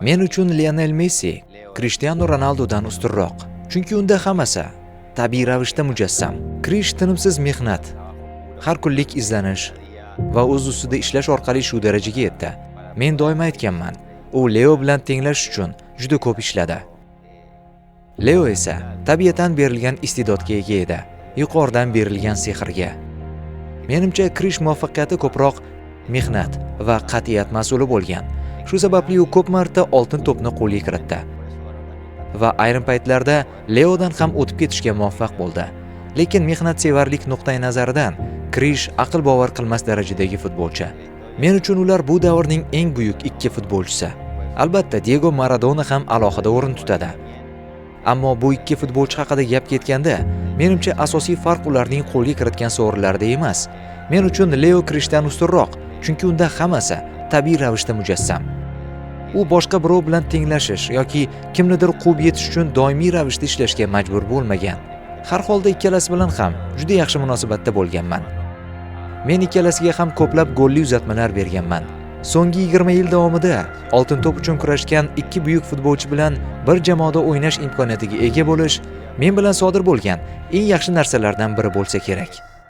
Men uchun Lionel Messi Cristiano Ronaldodan ustunroq. Chunki unda hammasi tabiiy ravishda mujassam. Krish tinimsiz mehnat, har kunlik izlanish va o'z ustida ishlash orqali shu darajaga yetdi. Men doim aytganman, u Leo bilan tenglash uchun juda ko'p ishladi. Leo esa tabiatan berilgan iste'dodga ega edi, yuqoridan berilgan sehrga. Menimcha Krish muvaffaqiyati ko'proq mehnat va qat'iyat mas'uli bo'lgan. Shu sababli u ko'p marta oltin to'pni qo'lga kiritdi. Va ayrim paytlarda Leodan ham o'tib ketishga muvaffaq bo'ldi. Lekin mehnatsevarlik nuqtai nazaridan Krish aql bovar qilmas darajadagi futbolchi. Men uchun ular bu davrning eng buyuk ikki futbolchisi. Albatta, Diego Maradona ham alohida o'rin tutadi. Ammo bu ikki futbolchi haqida gap ketganda, menimcha asosiy farq ularning qo'lga kiritgan sovrinlarida emas. Men uchun Leo Krishdan ustunroq, chunki unda hammasi tabiiy ravishda mujassam. U boshqa birov bilan tenglashish yoki kimnidir quvib yetish uchun doimiy ravishda ishlashga majbur bo'lmagan. Har holda ikkalasi bilan ham juda yaxshi munosabatda bo'lganman. Men ikkalasiga ham ko'plab golli uzatmalar berganman. So'nggi 20 yil davomida oltin to'p uchun kurashgan ikki buyuk futbolchi bilan bir jamoada o'ynash imkoniyatiga ega bo'lish men bilan sodir bo'lgan eng yaxshi narsalardan biri bo'lsa kerak.